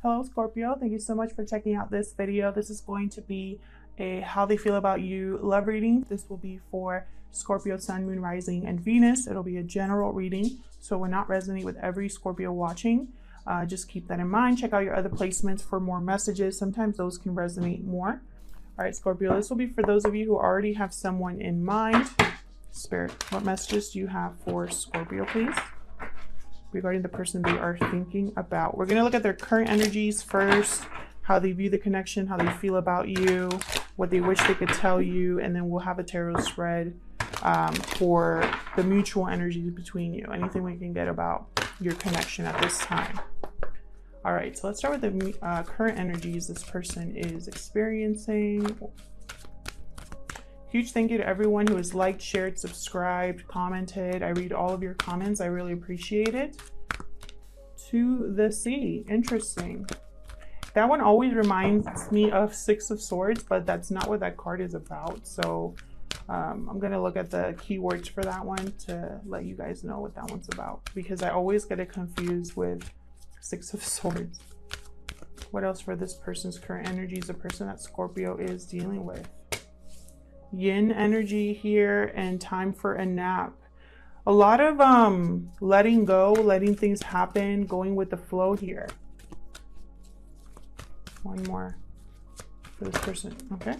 Hello Scorpio, thank you so much for checking out this video. This is going to be a how they feel about you love reading. This will be for Scorpio Sun, Moon, Rising, and Venus. It'll be a general reading, so it will not resonate with every Scorpio watching. Just keep that in mind. Check out your other placements for more messages. Sometimes those can resonate more. All right, Scorpio, this will be for those of you who already have someone in mind. Spirit, what messages do you have for Scorpio, please? Regarding the person they are thinking about. We're going to look at their current energies first, how they view the connection, how they feel about you, what they wish they could tell you, and then we'll have a tarot spread for the mutual energies between you. Anything we can get about your connection at this time. All right, so let's start with the current energies this person is experiencing. Huge thank you to everyone who has liked, shared, subscribed, commented. I read all of your comments. I really appreciate it. To the sea. Interesting. That one always reminds me of Six of Swords, but that's not what that card is about. So I'm going to look at the keywords for that one to let you guys know what that one's about, because I always get it confused with Six of Swords. What else for this person's current energies, the person that Scorpio is dealing with? Yin energy here and time for a nap. A lot of letting go, letting things happen, going with the flow here. One more for this person. Okay.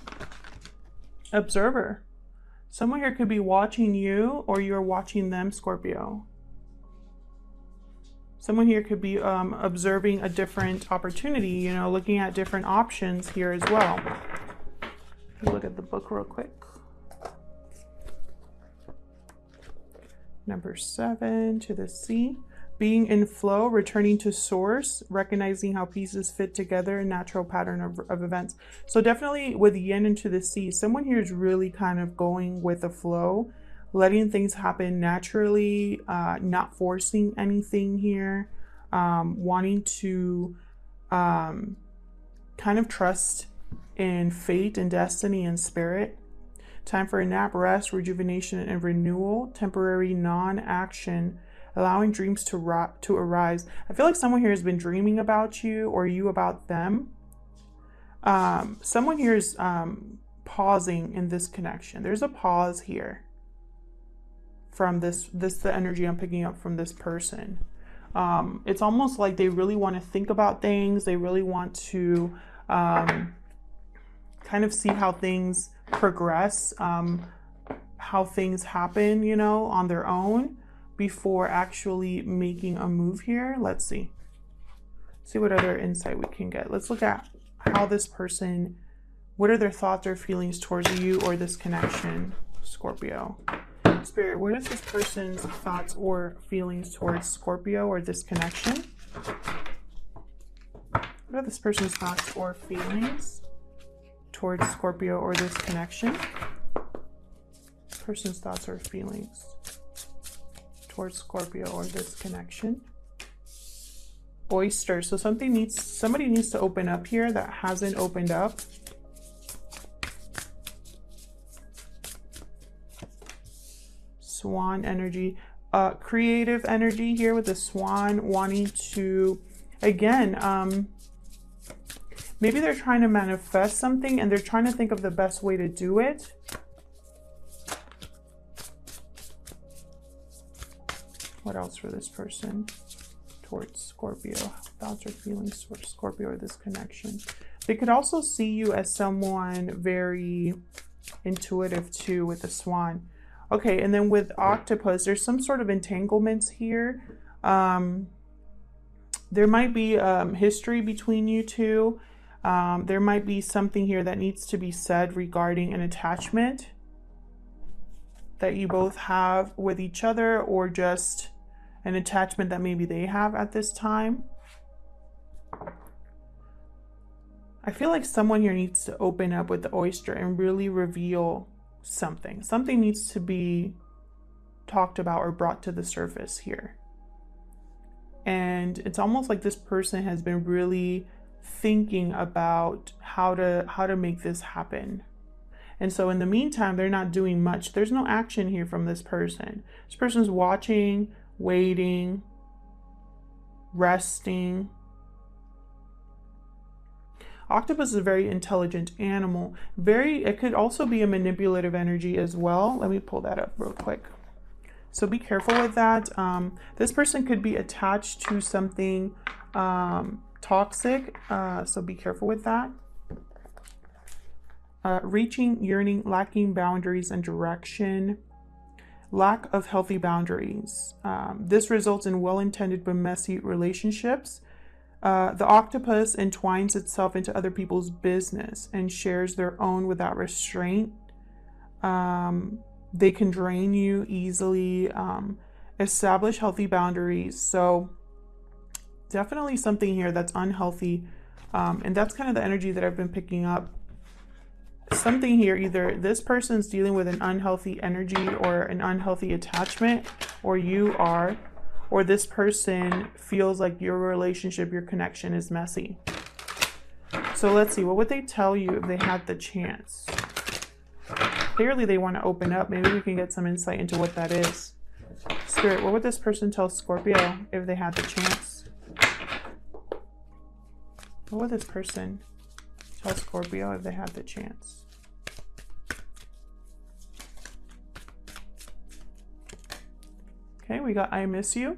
Observer. Someone here could be watching you or you're watching them, Scorpio. Someone here could be observing a different opportunity, you know, looking at different options here as well. Look at the book real quick. Number 7, to the sea. Being in flow, returning to source, recognizing how pieces fit together, a natural pattern of events. So definitely with yin and to the sea, someone here is really kind of going with the flow, letting things happen naturally, not forcing anything here, wanting to kind of trust in fate and destiny and spirit. Time for a nap, rest, rejuvenation, and renewal. Temporary non-action, allowing dreams to arise. I feel like someone here has been dreaming about you or you about them. Someone here is pausing in this connection. There's a pause here from this the energy I'm picking up from this person. It's almost like they really want to think about things. They really want to kind of see how things progress, how things happen, you know, on their own before actually making a move here. Let's see what other insight we can get. Let's look at how this person, what are their thoughts or feelings towards you or this connection, Scorpio. Spirit, what is this person's thoughts or feelings towards Scorpio or this connection? What are this person's thoughts or feelings towards Scorpio or this connection? Person's thoughts or feelings towards Scorpio or this connection. Oyster. So somebody needs to open up here that hasn't opened up. Swan energy. Creative energy here with the swan wanting to, again, maybe they're trying to manifest something and they're trying to think of the best way to do it. What else for this person towards Scorpio? Thoughts or feelings towards Scorpio or this connection? They could also see you as someone very intuitive too with the swan. Okay, and then with octopus, there's some sort of entanglements here. There might be history between you two. There might be something here that needs to be said regarding an attachment that you both have with each other, or just an attachment that maybe they have at this time. I feel like someone here needs to open up with the oyster and really reveal something. Something needs to be talked about or brought to the surface here. And it's almost like this person has been really thinking about how to make this happen. And so in the meantime, they're not doing much. There's no action here from this person. This person's watching, waiting, resting. Octopus is a very intelligent animal. It could also be a manipulative energy as well. Let me pull that up real quick. So be careful with that. This person could be attached to something toxic. So be careful with that. Reaching, yearning, lacking boundaries and direction. Lack of healthy boundaries. This results in well-intended but messy relationships. The octopus entwines itself into other people's business and shares their own without restraint. They can drain you easily. Establish healthy boundaries. So definitely something here that's unhealthy. And that's kind of the energy that I've been picking up. Something here, either this person's dealing with an unhealthy energy or an unhealthy attachment, or you are, or this person feels like your relationship, your connection is messy. So let's see, what would they tell you if they had the chance? Clearly they want to open up. Maybe we can get some insight into what that is. Spirit, what would this person tell Scorpio if they had the chance? What would this person tell Scorpio if they had the chance? Okay, we got I miss you.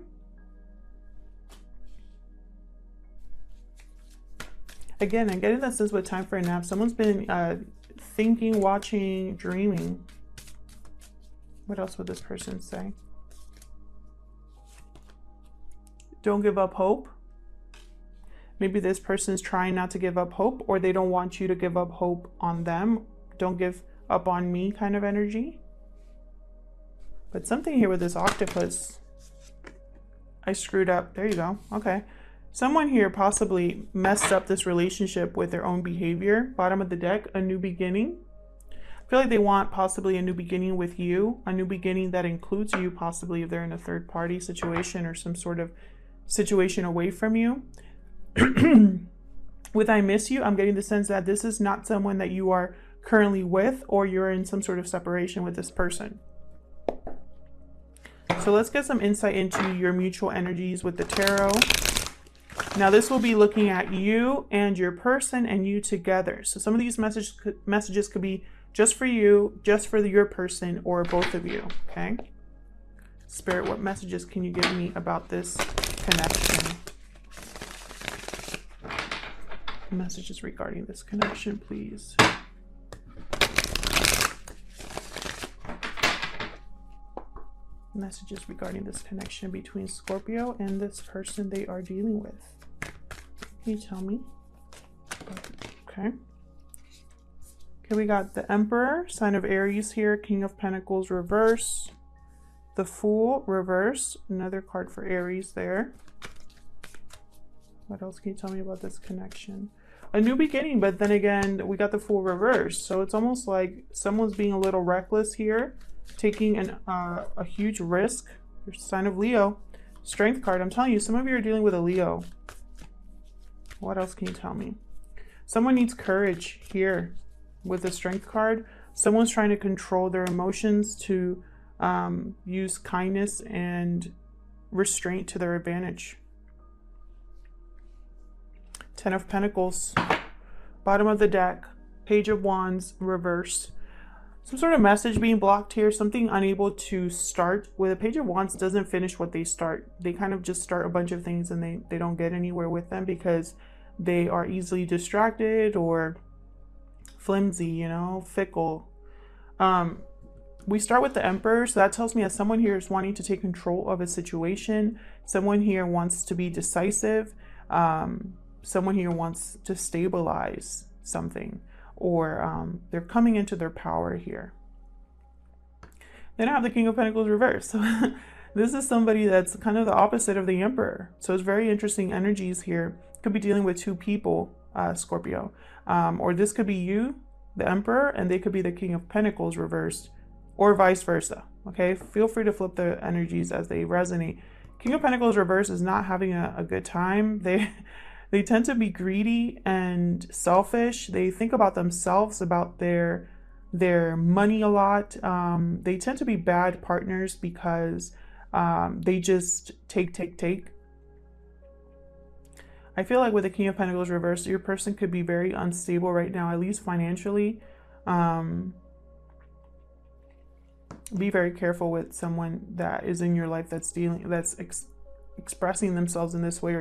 Again, I'm getting that sense with time for a nap. Someone's been thinking, watching, dreaming. What else would this person say? Don't give up hope. Maybe this person's trying not to give up hope, or they don't want you to give up hope on them. Don't give up on me kind of energy. But something here with this octopus. I screwed up. There you go. Okay. Someone here possibly messed up this relationship with their own behavior. Bottom of the deck, a new beginning. I feel like they want possibly a new beginning with you. A new beginning that includes you, possibly if they're in a third party situation or some sort of situation away from you. With I miss you, I'm getting the sense that this is not someone that you are currently with, or you're in some sort of separation with this person. So let's get some insight into your mutual energies with the tarot. Now this will be looking at you and your person and you together. So some of these messages could be just for you, just for your person, or both of you, okay? Spirit, what messages can you give me about this connection? Messages regarding this connection, please. Messages regarding this connection between Scorpio and this person they are dealing with. Can you tell me? Okay. Okay, we got the Emperor, sign of Aries here, King of Pentacles reverse, the Fool reverse, another card for Aries there. What else can you tell me about this connection? A new beginning, but then again, we got the Fool reverse. So it's almost like someone's being a little reckless here, taking a huge risk. Your sign of Leo, Strength card. I'm telling you, some of you are dealing with a Leo. What else can you tell me? Someone needs courage here with the Strength card. Someone's trying to control their emotions to use kindness and restraint to their advantage. Ten of Pentacles, bottom of the deck, Page of Wands, reverse. Some sort of message being blocked here, something unable to start. With a Page of Wands doesn't finish what they start. They kind of just start a bunch of things and they don't get anywhere with them because they are easily distracted or flimsy, you know, fickle. We start with the Emperor, so that tells me that someone here is wanting to take control of a situation. Someone here wants to be decisive. Someone here wants to stabilize something, or they're coming into their power here. Then I have the King of Pentacles reversed. So this is somebody that's kind of the opposite of the Emperor. So it's very interesting energies here. Could be dealing with two people, Scorpio. Or this could be you, the Emperor, and they could be the King of Pentacles reversed, or vice versa. Okay, feel free to flip the energies as they resonate. King of Pentacles reversed is not having a good time. They tend to be greedy and selfish. They think about themselves, about their money a lot. They tend to be bad partners because they just take. I feel like with the King of Pentacles reversed, your person could be very unstable right now, at least financially. Be very careful with someone that is in your life that's expressing themselves in this way,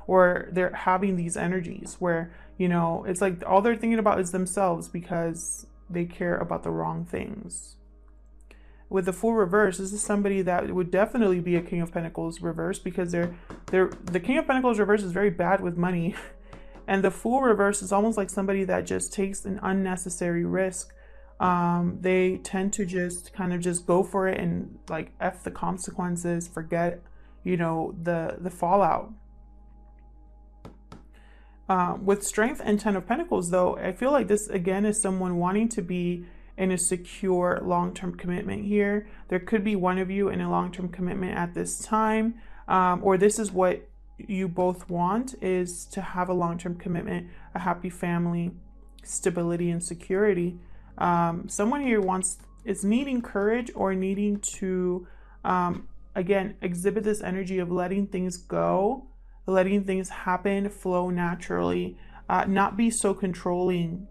or they're having these energies where, you know, it's like all they're thinking about is themselves because they care about the wrong things. With the Fool reverse, this is somebody that would definitely be a King of Pentacles reverse, because the King of Pentacles reverse is very bad with money. And the Fool reverse is almost like somebody that just takes an unnecessary risk. They tend to just kind of just go for it and like F the consequences, forget, you know, the fallout. With Strength and 10 of Pentacles though, I feel like this again is someone wanting to be in a secure long-term commitment here. There could be one of you in a long-term commitment at this time, or this is what you both want, is to have a long-term commitment, a happy family, stability and security. Someone here is needing courage, or needing to again exhibit this energy of letting things go, letting things happen, flow naturally, not be so controlling.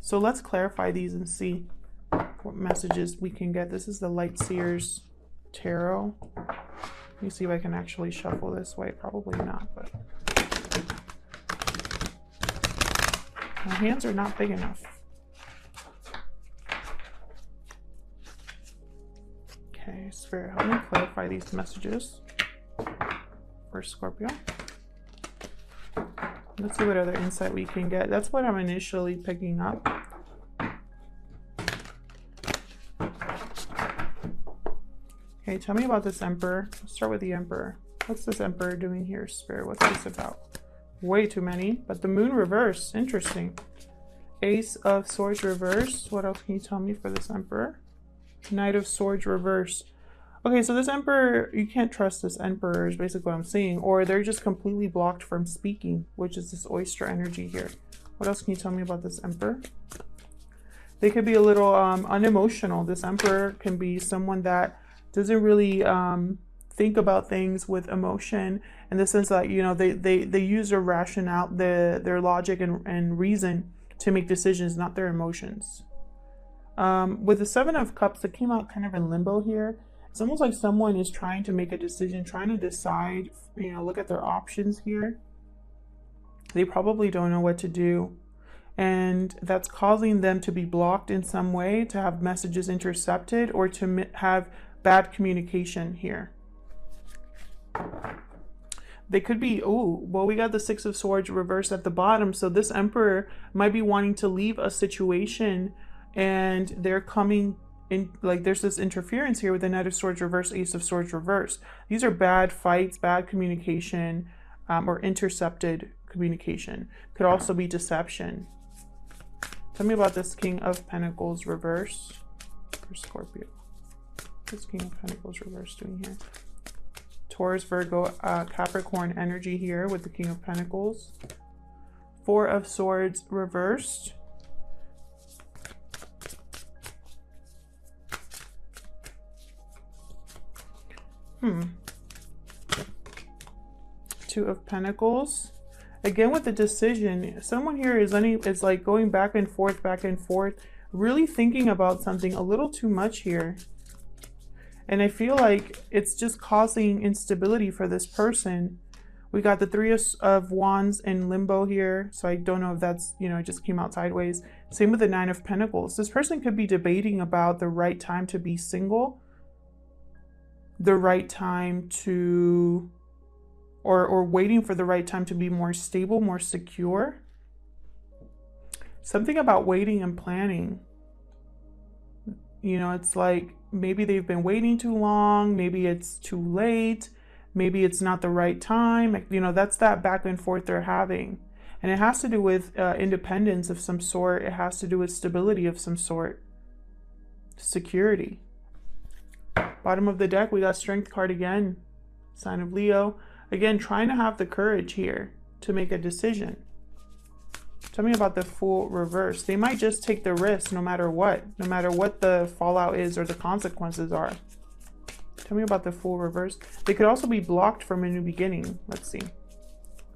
So let's clarify these and see what messages we can get. This is the Light Seers Tarot. Let me see if I can actually shuffle this way. Probably not, but my hands are not big enough. Okay, Spirit, help me clarify these messages for Scorpio. Let's see what other insight we can get. That's what I'm initially picking up. Okay, tell me about this Emperor. Let's start with the Emperor. What's this Emperor doing here, Spirit? What's this about? Way too many. But the Moon reverse. Interesting. Ace of Swords reverse. What else can you tell me for this Emperor? Knight of Swords reverse. Okay, so this Emperor, you can't trust this Emperor is basically what I'm saying. Or they're just completely blocked from speaking, which is this oyster energy here. What else can you tell me about this Emperor? They could be a little unemotional. This Emperor can be someone that doesn't really think about things with emotion, in the sense that, you know, they use their rationale, their logic and reason to make decisions, not their emotions. With the Seven of Cups that came out kind of in limbo here, it's almost like someone is trying to make a decision, trying to decide, you know, look at their options here. They probably don't know what to do. And that's causing them to be blocked in some way, to have messages intercepted, or to have bad communication here. They could be, oh, well, we got the Six of Swords reversed at the bottom. So this Emperor might be wanting to leave a situation, and they're coming in, like there's this interference here with the Knight of Swords reverse, Ace of Swords reverse. These are bad fights, bad communication, or intercepted communication. Could also be deception. Tell me about this King of Pentacles reverse for Scorpio. What's King of Pentacles reverse doing here? Taurus, Virgo, Capricorn energy here with the King of Pentacles. Four of Swords reversed. Two of Pentacles. Again with the decision, someone here is like going back and forth, really thinking about something a little too much here. And I feel like it's just causing instability for this person. We got the Three of Wands in limbo here. So I don't know if that's, you know, it just came out sideways. Same with the Nine of Pentacles. This person could be debating about the right time to be single, the right time to, or waiting for the right time to be more stable, more secure. Something about waiting and planning. You know, it's like maybe they've been waiting too long, maybe it's too late, maybe it's not the right time. You know, that's that back and forth they're having. And it has to do with independence of some sort. It has to do with stability of some sort. Security. Bottom of the deck, we got Strength card again. Sign of Leo. Again, trying to have the courage here to make a decision. Tell me about the Fool reverse. They might just take the risk no matter what the fallout is or the consequences are. Tell me about the Fool reverse. They could also be blocked from a new beginning. Let's see.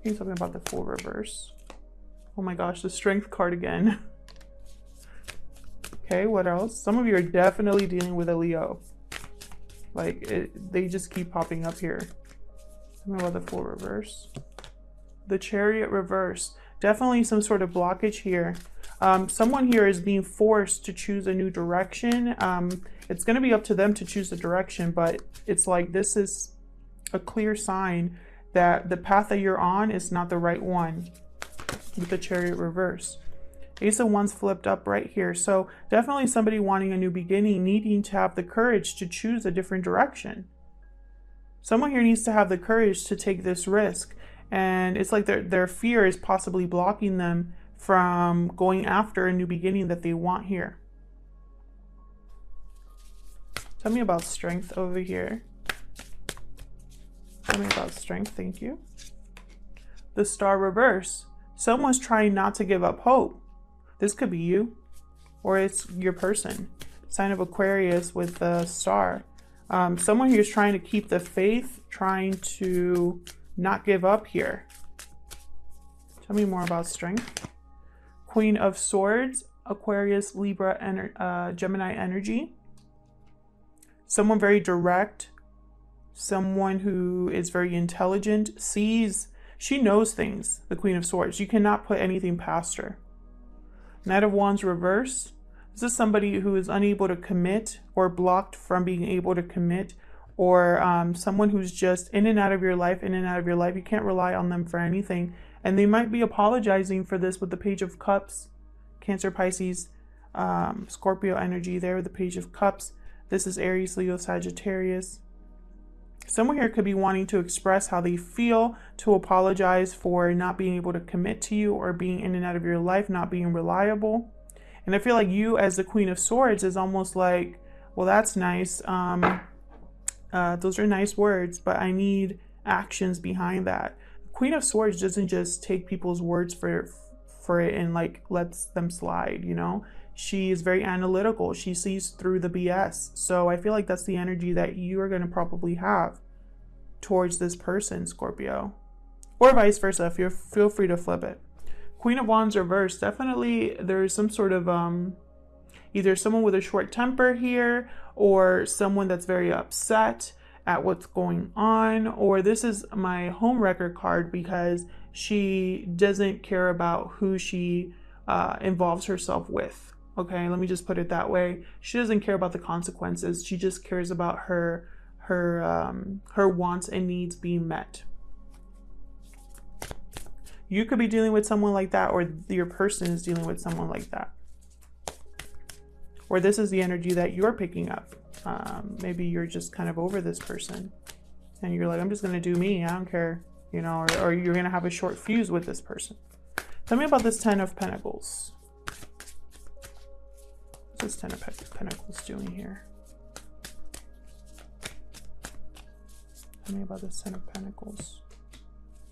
Can you tell me about the Fool reverse? Oh my gosh, the Strength card again. Okay, what else? Some of you are definitely dealing with a Leo. Like, they just keep popping up here. Tell me about the Fool reverse. The Chariot reverse. Definitely some sort of blockage here. Someone here is being forced to choose a new direction. It's going to be up to them to choose the direction, but it's like this is a clear sign that the path that you're on is not the right one with the Chariot reverse. Ace of Wands flipped up right here. So definitely somebody wanting a new beginning, needing to have the courage to choose a different direction. Someone here needs to have the courage to take this risk. And it's like their fear is possibly blocking them from going after a new beginning that they want here. Tell me about Strength over here. Tell me about Strength, thank you. The Star reverse. Someone's trying not to give up hope. This could be you, or it's your person. Sign of Aquarius with the Star. Someone who's trying to keep the faith, trying to not give up here. Tell me more about Strength. Queen of Swords, Aquarius, Libra, Gemini energy. Someone very direct. Someone who is very intelligent, she knows things, the Queen of Swords. You cannot put anything past her. Knight of Wands reverse. This is somebody who is unable to commit or blocked from being able to commit, or someone who's just in and out of your life, in and out of your life. You can't rely on them for anything. And they might be apologizing for this with the Page of Cups. Cancer, Pisces, Scorpio energy there with the Page of Cups. This is Aries, Leo, Sagittarius. Someone here could be wanting to express how they feel, to apologize for not being able to commit to you or being in and out of your life, not being reliable. And I feel like you as the Queen of Swords is almost like, well, that's nice. Those are nice words, but I need actions behind that. Queen of Swords doesn't just take people's words for it and like lets them slide, you know? She is very analytical. She sees through the BS. So I feel like that's the energy that you are going to probably have towards this person, Scorpio. Or vice versa. Feel free to flip it. Queen of Wands reverse. Definitely there's some sort of either someone with a short temper here, or someone that's very upset at what's going on, or this is my home record card because she doesn't care about who she involves herself with. Okay, let me just put it that way. She doesn't care about the consequences. She just cares about her wants and needs being met. You could be dealing with someone like that, or your person is dealing with someone like that. Or this is the energy that you're picking up. Maybe you're just kind of over this person and you're like, I'm just going to do me. I don't care, you know, or you're going to have a short fuse with this person. Tell me about this Ten of Pentacles. What's this Ten of Pentacles doing here? Tell me about this Ten of Pentacles.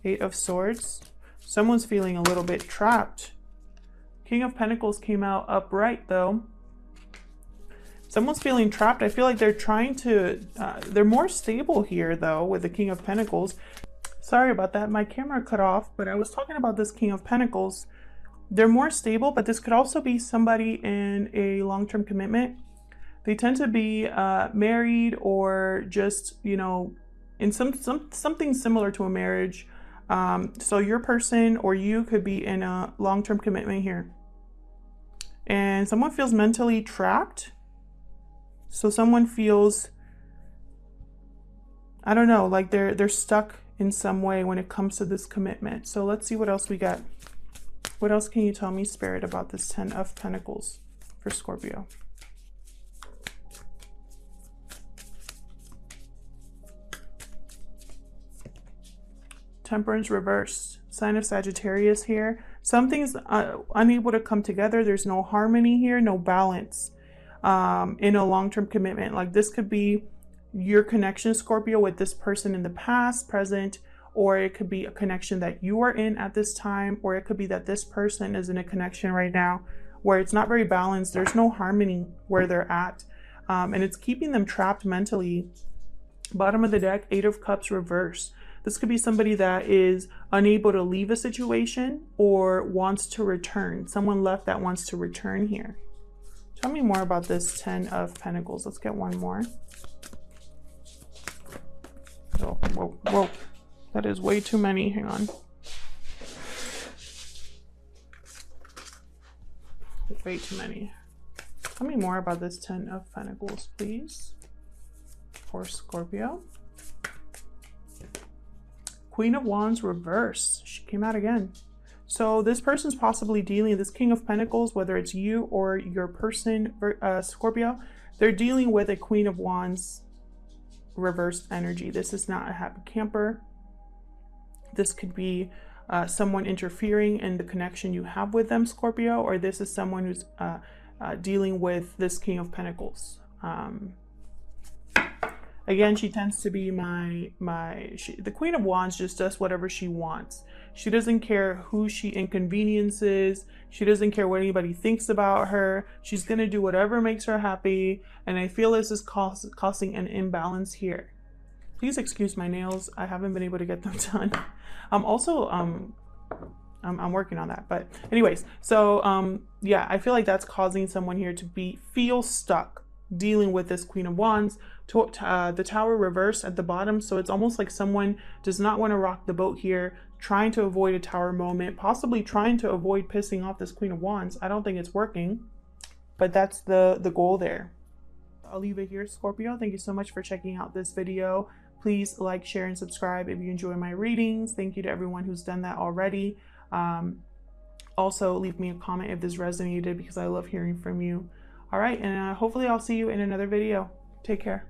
Eight of Swords. Someone's feeling a little bit trapped. King of Pentacles came out upright though. Someone's feeling trapped. I feel like they're trying to, they're more stable here though with the King of Pentacles. Sorry about that. My camera cut off, but I was talking about this King of Pentacles. They're more stable, but this could also be somebody in a long-term commitment. They tend to be married or just, you know, in something similar to a marriage. So your person or you could be in a long-term commitment here. And someone feels mentally trapped. So someone feels, I don't know, like they're stuck in some way when it comes to this commitment. So let's see what else we got. What else can you tell me, Spirit, about this Ten of Pentacles for Scorpio? Temperance reversed. Sign of Sagittarius here. Something's unable to come together. There's no harmony here, no balance in a long-term commitment. Like this could be your connection, Scorpio, with this person in the past, present, or it could be a connection that you are in at this time, or it could be that this person is in a connection right now where it's not very balanced. There's no harmony where they're at, and it's keeping them trapped mentally. Bottom of the deck, Eight of Cups reverse. This could be somebody that is unable to leave a situation or wants to return. Someone left that wants to return here. Tell me more about this 10 of Pentacles. Let's get one more. Oh, whoa, whoa. That is way too many. Hang on. Way too many. Tell me more about this 10 of Pentacles, please, for Scorpio. Queen of Wands reverse. She came out again. So this person's possibly dealing, this King of Pentacles, whether it's you or your person, Scorpio, they're dealing with a Queen of Wands reversed energy. This is not a happy camper. This could be someone interfering in the connection you have with them, Scorpio, or this is someone who's dealing with this King of Pentacles. Again, she tends to be the Queen of Wands just does whatever she wants. She doesn't care who she inconveniences. She doesn't care what anybody thinks about her. She's going to do whatever makes her happy. And I feel this is causing an imbalance here. Please excuse my nails. I haven't been able to get them done. I'm working on that. But anyways, so yeah, I feel like that's causing someone here to feel stuck dealing with this Queen of Wands. The Tower reversed at the bottom, so it's almost like someone does not want to rock the boat here, trying to avoid a Tower moment, possibly trying to avoid pissing off this Queen of Wands. I don't think it's working, but that's the goal there. I'll leave it here, Scorpio. Thank you so much for checking out this video. Please like, share, and subscribe if you enjoy my readings. Thank you to everyone who's done that already. Also, leave me a comment if this resonated, because I love hearing from you. All right, and hopefully I'll see you in another video. Take care.